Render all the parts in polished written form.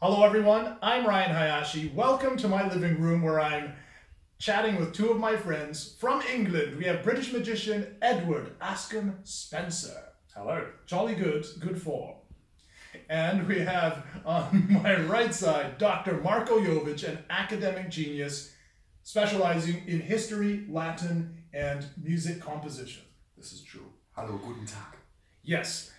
Hello everyone, I'm Ryan Hayashi. Welcome to my living room where I'm chatting with two of my friends from England. We have British magician Edward Askham Spencer. Hello. Jolly good, good form. And we have on my right side Dr. Marko Jovic, an academic genius specializing in history, Latin, and music composition. This is true. Hallo, guten Tag. Yes,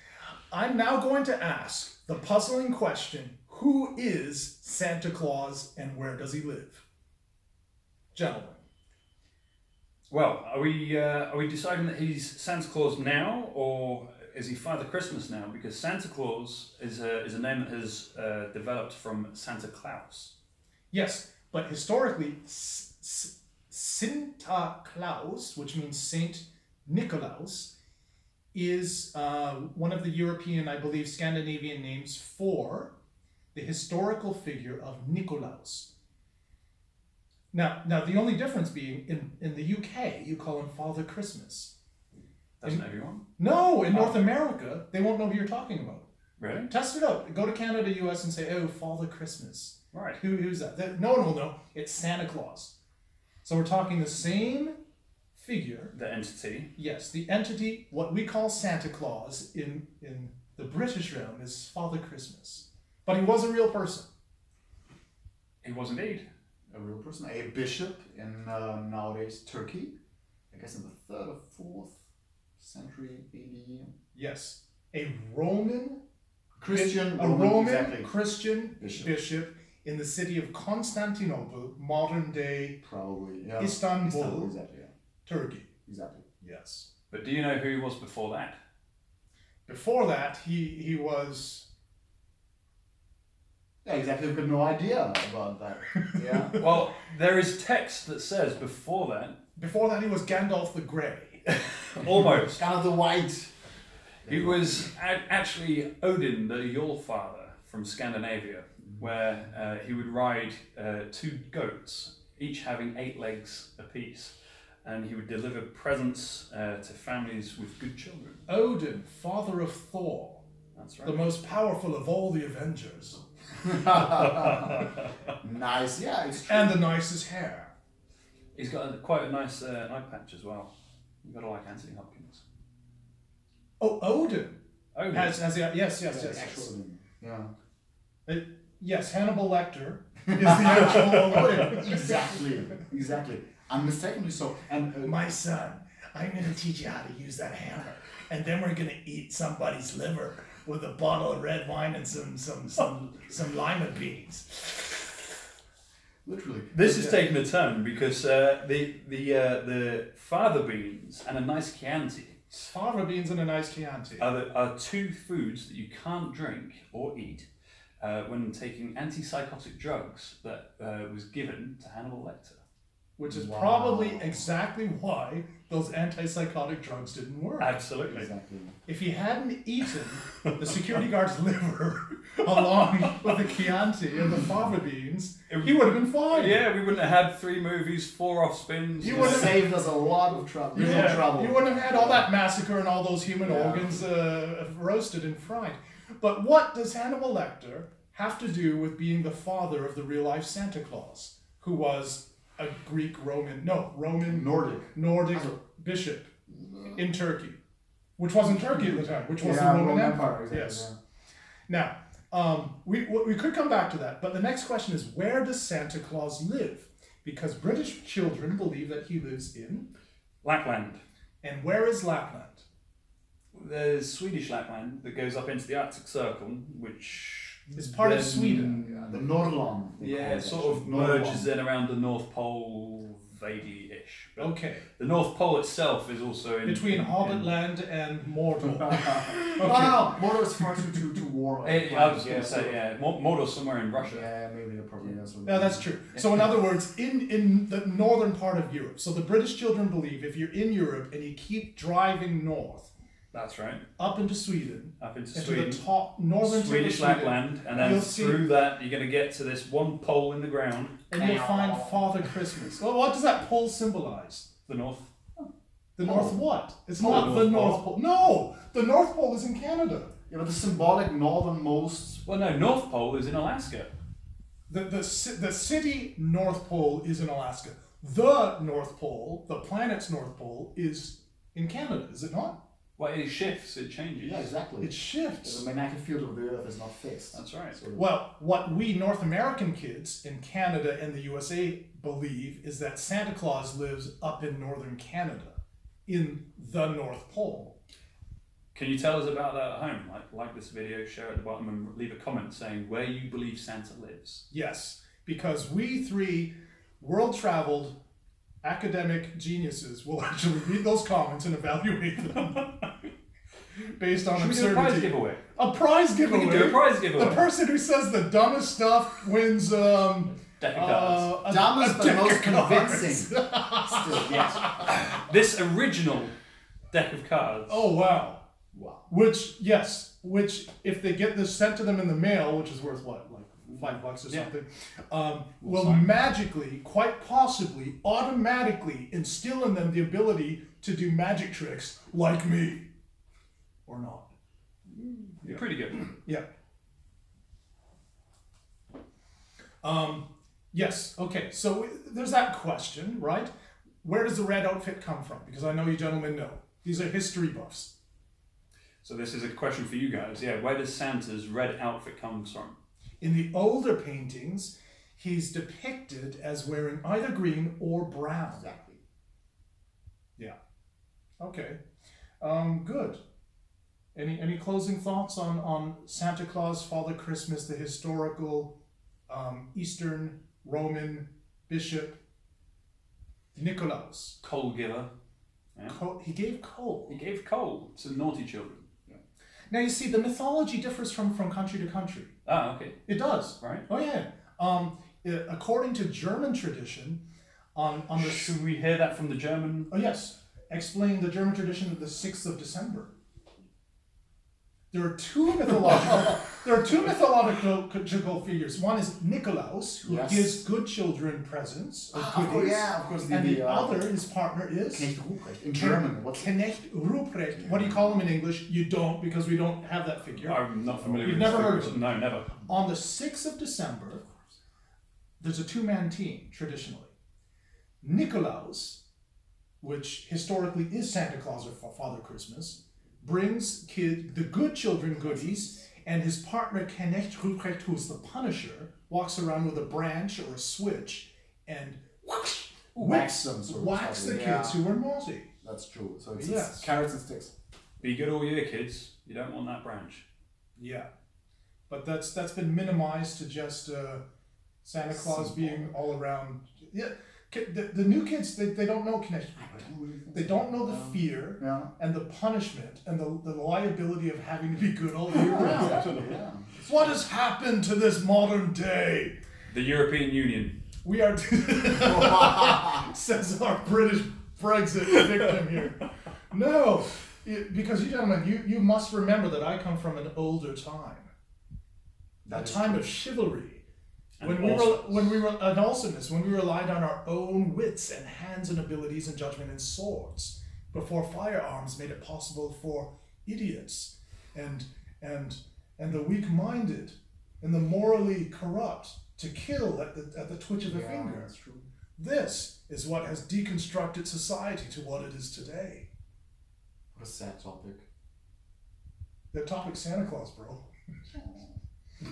I'm now going to ask the puzzling question, who is Santa Claus and where does he live? Gentlemen. Well, are we deciding that he's Santa Claus now, or is he Father Christmas now? Because Santa Claus is a name that has developed from Santa Claus. Yes, but historically, Santa Claus, which means Saint Nicolaus, is one of the European, I believe, Scandinavian names for the historical figure of Nicolaus. Now the only difference being in the UK, you call him Father Christmas. Doesn't everyone? No, in North America, they won't know who you're talking about. Really? Test it out. Go to Canada, US, and say, "Oh, Father Christmas." Right. Who's that? No one will know. It's Santa Claus. So we're talking the same figure. The entity. Yes, the entity. What we call Santa Claus in the British realm is Father Christmas. But he was a real person. He was indeed. A real person, a bishop in nowadays Turkey, I guess in the 3rd or 4th century AD. Yes, a Roman Christian, Roman Christian bishop in the city of Constantinople, modern day probably, yeah. Istanbul, exactly, yeah. Turkey. Exactly. Yes. But do you know who he was before that? Before that, he was. Yeah, exactly. We've got no idea about that. Yeah. Well, there is text that says before that. Before that, he was Gandalf the Grey. Almost. Kind of the white. He was actually Odin, the Yule father from Scandinavia, where he would ride 2 goats, each having 8 legs apiece, and he would deliver presents to families with good children. Odin, father of Thor. That's right. The most powerful of all the Avengers. Nice, yeah, it's true. And the nicest hair. He's got quite a nice eye patch as well. You've got to like Anthony Hopkins. Oh, Odin. Odin. Yes. Actually, yeah. Yes, Hannibal Lecter is the actual Odin. Exactly. Unmistakably so. And My son, I'm going to teach you how to use that hammer, and then we're going to eat somebody's liver with a bottle of red wine and some lima beans. literally. This is taking a turn because the fava beans and a nice Chianti Fava beans and a nice Chianti. are 2 foods that you can't drink or eat when taking antipsychotic drugs that was given to Hannibal Lecter. Which is probably exactly why those antipsychotic drugs didn't work. Absolutely. Exactly. If he hadn't eaten the security guard's liver along with the Chianti and the fava beans, he would have been fine. Yeah, we wouldn't have had 3 movies, 4 off spins. You It would have saved us a lot of trouble. Yeah, trouble. you wouldn't have had all that massacre and all those human organs roasted and fried. But what does Hannibal Lecter have to do with being the father of the real-life Santa Claus, who was a Roman Nordic bishop in Turkey, which wasn't Turkey at the time, which was the Roman Empire. Exactly, yes. Now, we could come back to that, but the next question is, where does Santa Claus live? Because British children believe that he lives in Lapland. And where is Lapland? There's Swedish Lapland that goes up into the Arctic Circle, which It's part of Sweden. The Norrland. Yeah, it sort of merges in around the North Pole vaguely-ish. But Okay. the North Pole itself is also in... Between Hobbitland and Mordor. No, Mordor is far too warm. I was going to say, yeah, Mordor's somewhere in Russia. Yeah, maybe probably that's what. No, that's true. So in other words, in the northern part of Europe, so the British children believe if you're in Europe and you keep driving north, That's right. up into Sweden, Up into into Sweden. the top northern tip of Swedish Sweden, Lapland, and then you'll see- through that you're going to get to this one pole in the ground, and you'll find Father Christmas. Well, what does that pole symbolize? the north. The North what? It's Pole. not the North North Pole. No! The North Pole is in Canada. Yeah, but the symbolic northernmost. Well, no, North Pole is in Alaska. The city North Pole is in Alaska. The North Pole, the planet's North Pole, is in Canada, is it not? Well, it shifts, it changes. Yeah, exactly. It shifts. The magnetic field of the Earth is not fixed. That's right. So Well, what we North American kids in Canada and the USA believe is that Santa Claus lives up in northern Canada, in the North Pole. Can you tell us about that at home? Like this video, share it at the bottom, and leave a comment saying where you believe Santa lives. Yes, because we three world-traveled academic geniuses will actually read those comments and evaluate them based on Should we do a absurdity. prize giveaway? A prize giveaway. We can do a prize giveaway. The person who says the dumbest stuff wins Deck of cards. dumbest but deck most of cards. convincing. Still, yes. This original deck of cards. Oh wow. Wow. Which if they get this sent to them in the mail, which is worth what, like $5 or something, will sign. magically, quite possibly, automatically instill in them the ability to do magic tricks like me. Or not. You're pretty good. Yeah. Yes, okay, so there's that question, right? Where does the red outfit come from? Because I know you gentlemen know. These are history buffs. So this is a question for you guys. Yeah, where does Santa's red outfit come from? In the older paintings, he's depicted as wearing either green or brown. Exactly. Yeah. Okay. Good. Any closing thoughts on Santa Claus, Father Christmas, the historical Eastern Roman bishop Nicolaus? Coal giver. Yeah. He gave coal. He gave coal to naughty children. Now you see, the mythology differs from country to country. Ah, okay. It does. Right. Oh yeah. According to German tradition, on the Should we hear that from the German? oh yes, explain the German tradition of the 6th of December. There are two mythological figures. One is Nikolaus, who Yes. gives good children presents or Of goodies. course, yeah, of course. And the other, his partner, is Knecht Ruprecht in German. What's Knecht Ruprecht. What do you call him in English? You don't, because we don't have that figure. I'm not familiar You've with never this heard of figure. him? No, never. On the 6th of December, there's a two-man team, traditionally. Nikolaus, which historically is Santa Claus or Father Christmas, brings the good children goodies, and his partner Knecht Ruprecht, who is the Punisher, walks around with a branch or a switch and Wax them, sort of whacks the stuff, kids yeah. who are naughty. That's true. So it's Yes. carrots and sticks. Be good all year, kids. You don't want that branch. Yeah, but that's been minimized to just Santa Claus being all around. Yeah, the new kids they don't know connection. They don't know the fear Yeah. and the punishment and the liability of having to be good all year round. Exactly, yeah. What has happened to this modern day? The European Union. We are says our British Brexit victim here. No, because you gentlemen, you must remember that I come from an older time, a time of chivalry. When we were an awesomeness, when we relied on our own wits and hands and abilities and judgment and swords, before firearms made it possible for idiots and the weak-minded and the morally corrupt to kill at the twitch of a finger. That's true. This is what has deconstructed society to what it is today. What a sad topic. The topic's Santa Claus, bro.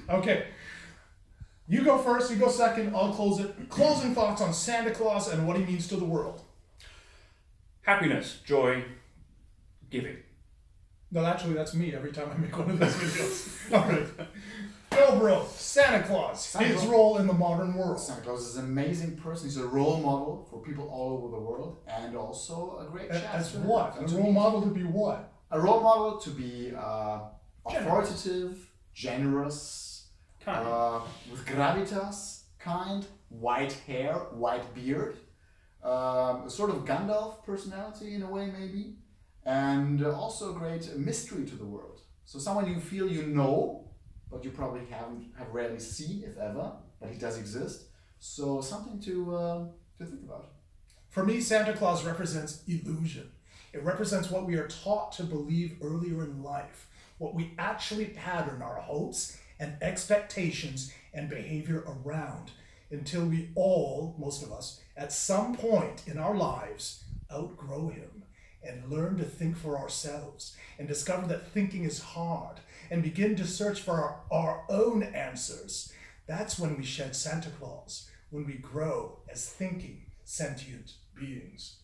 Okay. You go first, you go second, I'll close it. Closing thoughts on Santa Claus and what he means to the world. Happiness, joy, giving. No, actually, that's me every time I make one of these videos. All right. Go, bro. Santa Claus. His role in the modern world. Santa Claus is an amazing person. He's a role model for people all over the world, and also a great As chapter. what? A role model to be what? A role model to be authoritative, generous, with gravitas, kind, white hair, white beard, a sort of Gandalf personality in a way maybe, and also a great mystery to the world. So someone you feel you know, but you probably have rarely seen, if ever, but he does exist. So something to think about. For me, Santa Claus represents illusion. It represents what we are taught to believe earlier in life. what we actually pattern our hopes and expectations and behavior around, until we all, most of us, at some point in our lives, outgrow him and learn to think for ourselves and discover that thinking is hard and begin to search for our own answers. That's when we shed Santa Claus, when we grow as thinking, sentient beings.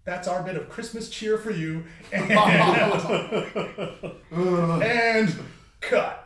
That's our bit of Christmas cheer for you. And cut.